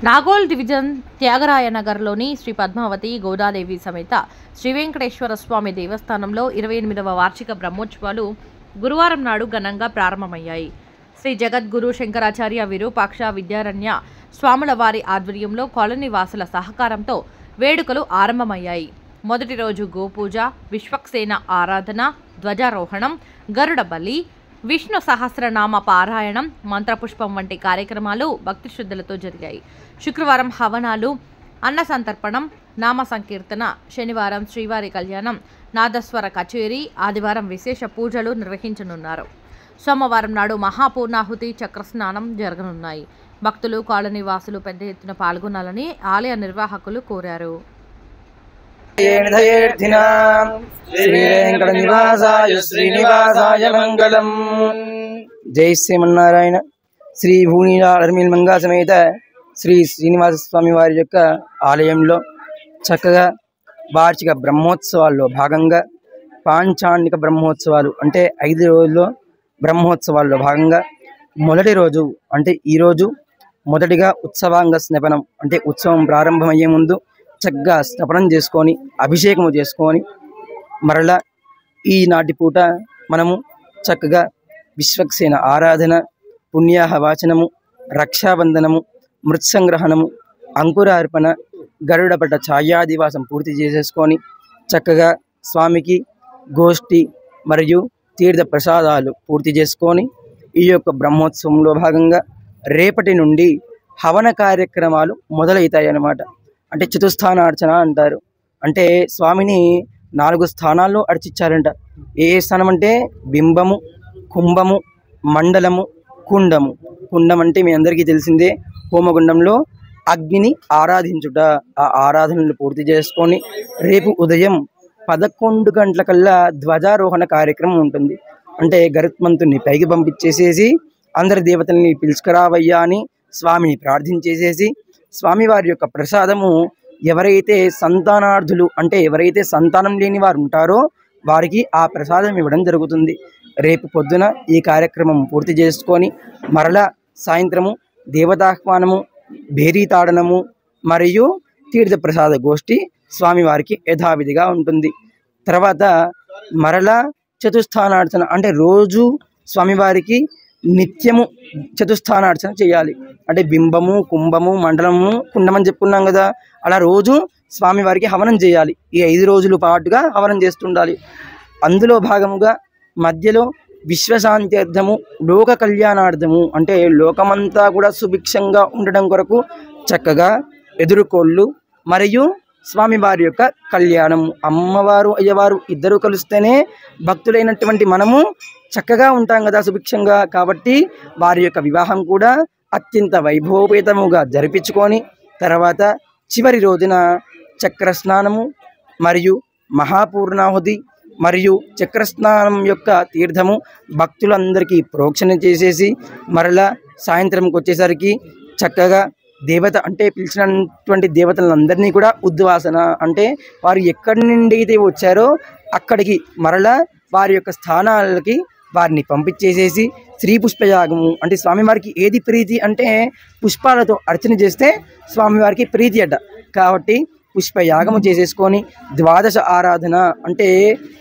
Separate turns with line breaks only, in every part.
Nagole division Thyagaraya నగర్లోని శ్రీ పద్మావతి గోదాదేవి సమేత శ్రీ వెంకటేశ్వర స్వామి దేవస్థానంలో 28వ వార్షిక బ్రహ్మోత్సవాలు గురువారం నాడు ఘనంగా ప్రారంభమయ్యాయి. శ్రీ జగద్గురు శంకరాచార్య విరూపాక్ష విద్యారణ్య స్వాముల వారి ఆధ్వర్యంలో కాలనీ వాసుల సహకారంతో వేడుకలు ఆరంభమయ్యాయి. మొదటి రోజు గోపూజ, విశ్వక్సేన ఆరాధన, ధ్వజారోహణం, గరుడ బలి, విష్ణు సహస్రనామ పారాయణం, మంత్రపుష్పం వంటి కార్యక్రమాలు భక్తి శ్రద్ధలతో జరిగాయి. శుక్రవారం హవనాలు, అన్న సంతర్పణం, నామ సంకీర్తన, శనివారం శ్రీవారి కళ్యాణం, నాదస్వర కచేరీ, ఆదివారం విశేష పూజలు నిర్వహించనున్నారు. సోమవారం నాడు మహాపూర్ణాహుతి, చక్రస్నానం జరగనున్నాయి. భక్తులు, కాలనీ వాసులు పెద్ద ఎత్తున పాల్గొనాలని ఆలయ నిర్వాహకులు కోరారు.
జై శ్రీమన్నారాయణ. శ్రీ భూనీల మంగా సమేత శ్రీ శ్రీనివాస స్వామి వారి యొక్క ఆలయంలో చక్కగా వార్షిక బ్రహ్మోత్సవాల్లో భాగంగా పాంచాణిక బ్రహ్మోత్సవాలు అంటే 5 రోజుల్లో బ్రహ్మోత్సవాల్లో భాగంగా మొదటి రోజు అంటే ఈరోజు మొదటిగా ఉత్సవాంగ స్నపనం అంటే ఉత్సవం ప్రారంభమయ్యే ముందు చక్కగా స్నపనం చేసుకొని అభిషేకము చేసుకొని మరలా ఈనాటి పూట మనము చక్కగా విశ్వక్సేన ఆరాధన, పుణ్యాహ వాచనము, రక్షాబంధనము, మృత్సంగ్రహణము, అంకురార్పణ, గరుడపట ఛాయాదివాసం పూర్తి చేసేసుకొని చక్కగా స్వామికి గోష్ఠి మరియు తీర్థ ప్రసాదాలు పూర్తి చేసుకొని ఈ యొక్క బ్రహ్మోత్సవంలో భాగంగా రేపటి నుండి హవన కార్యక్రమాలు మొదలవుతాయి అన్నమాట. అంటే చతుస్థానార్చన అంటారు. అంటే స్వామిని 4 స్థానాల్లో అర్చించారంట. ఏ స్థానం అంటే బింబము, కుంభము, మండలము, కుండము. కుండం అంటే మీ అందరికీ తెలిసిందే, హోమగుండంలో అగ్నిని ఆరాధించుట. ఆ ఆరాధనలు పూర్తి చేసుకొని రేపు ఉదయం 11 గంటలకల్లా ధ్వజారోహణ కార్యక్రమం ఉంటుంది. అంటే గరుత్మంతుని పైకి పంపించేసేసి అందరి దేవతల్ని పిలుచుకురావయ్యా అని స్వామిని ప్రార్థించేసేసి స్వామివారి యొక్క ప్రసాదము ఎవరైతే సంతానార్థులు అంటే ఎవరైతే సంతానం లేని వారు ఉంటారో వారికి ఆ ప్రసాదం ఇవ్వడం జరుగుతుంది. రేపు పొద్దున ఈ కార్యక్రమం పూర్తి చేసుకొని మరలా సాయంత్రము దేవతాహ్వానము, భేరీతాడనము మరియు తీర్థప్రసాద గోష్ఠి స్వామివారికి యథావిధిగా ఉంటుంది. తర్వాత మరలా చతుస్థానార్చన అంటే రోజు స్వామివారికి నిత్యము చతుస్థానార్చన చేయాలి. అంటే బింబము, కుంభము, మండలము, కుండమని చెప్పుకున్నాం కదా, అలా రోజు స్వామివారికి హవనం చేయాలి. ఈ 5 రోజుల పాటుగా హవనం చేస్తుండాలి. అందులో భాగముగా మధ్యలో విశ్వశాంత్యర్థము, లోక కళ్యాణార్థము అంటే లోకమంతా కూడా సుభిక్షంగా ఉండడం కొరకు చక్కగా ఎదురుకోళ్ళు మరియు స్వామివారి యొక్క కళ్యాణము. అమ్మవారు అయ్యవారు ఇద్దరు కలిస్తేనే భక్తులైనటువంటి మనము చక్కగా ఉంటాం కదా సుభిక్షంగా. కాబట్టి వారి యొక్క వివాహం కూడా అత్యంత వైభవపేతముగా జరిపించుకొని తర్వాత చివరి రోజున చక్రస్నానము మరియు మహాపూర్ణాహుతి మరియు చక్రస్నానం యొక్క తీర్థము భక్తులందరికీ ప్రోక్షణ చేసేసి మరలా సాయంత్రంకి వచ్చేసరికి చక్కగా దేవత అంటే పిలిచినటువంటి దేవతలందరినీ కూడా ఉద్వాసన అంటే వారు ఎక్కడి నుండి అయితే వచ్చారో అక్కడికి మరలా వారి యొక్క స్థానాలకి వారిని పంపించేసేసి శ్రీ పుష్పయాగము అంటే స్వామివారికి ఏది ప్రీతి అంటే పుష్పాలతో అర్చన చేస్తే స్వామివారికి ప్రీతి అట. కాబట్టి పుష్పయాగము చేసేసుకొని 12 ఆరాధన అంటే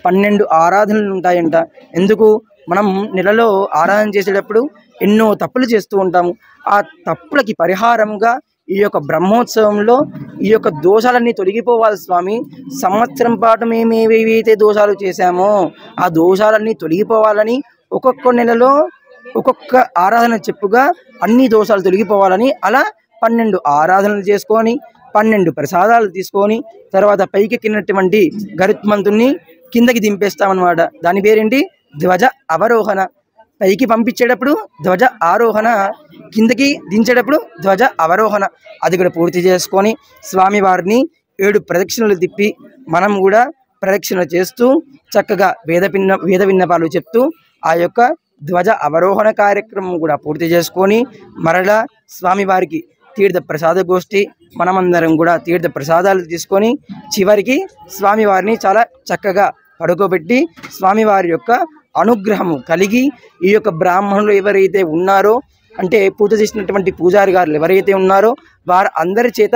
12 ఆరాధనలు ఉంటాయంట. ఎందుకు మనం నెలలో ఆరాధన చేసేటప్పుడు ఎన్నో తప్పులు చేస్తూ ఉంటాము. ఆ తప్పులకి పరిహారంగా ఈ యొక్క బ్రహ్మోత్సవంలో ఈ యొక్క దోషాలన్నీ తొలగిపోవాలి స్వామి. సంవత్సరం పాటు మేము ఏవైతే దోషాలు చేశామో ఆ దోషాలన్నీ తొలగిపోవాలని ఒక్కొక్క నెలలో ఒక్కొక్క ఆరాధన చెప్పుగా అన్ని దోషాలు తొలగిపోవాలని అలా 12 ఆరాధనలు చేసుకొని 12 ప్రసాదాలు తీసుకొని తర్వాత పైకెక్కినటువంటి గరుత్మంతుణ్ణి కిందకి దింపేస్తామన్నమాట. దాని పేరేంటి? ధ్వజ అవరోహణ. పైకి పంపించేటప్పుడు ధ్వజ ఆరోహణ, కిందకి దించేటప్పుడు ధ్వజ అవరోహణ. అది కూడా పూర్తి చేసుకొని స్వామివారిని 7 ప్రదక్షిణలు తిప్పి మనం కూడా ప్రదక్షిణ చేస్తూ చక్కగా వేద విన్నపాలు చెప్తూ ఆ యొక్క ధ్వజ అవరోహణ కార్యక్రమం కూడా పూర్తి చేసుకొని మరలా స్వామివారికి తీర్థ ప్రసాద గోష్ఠి మనమందరం కూడా తీర్థ ప్రసాదాలు తీసుకొని చివరికి స్వామివారిని చాలా చక్కగా పడుకోబెట్టి స్వామివారి యొక్క అనుగ్రహము కలిగి ఈ యొక్క బ్రాహ్మణులు ఎవరైతే ఉన్నారో అంటే పూజ చేసినటువంటి పూజారి గారు ఎవరైతే ఉన్నారో వారు అందరి చేత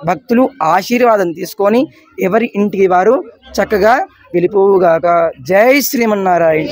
భక్తులు ఆశీర్వాదం తీసుకొని ఎవరి ఇంటికి వారు చక్కగా వెళ్ళిపోవుగాక. జై శ్రీమన్నారాయణ.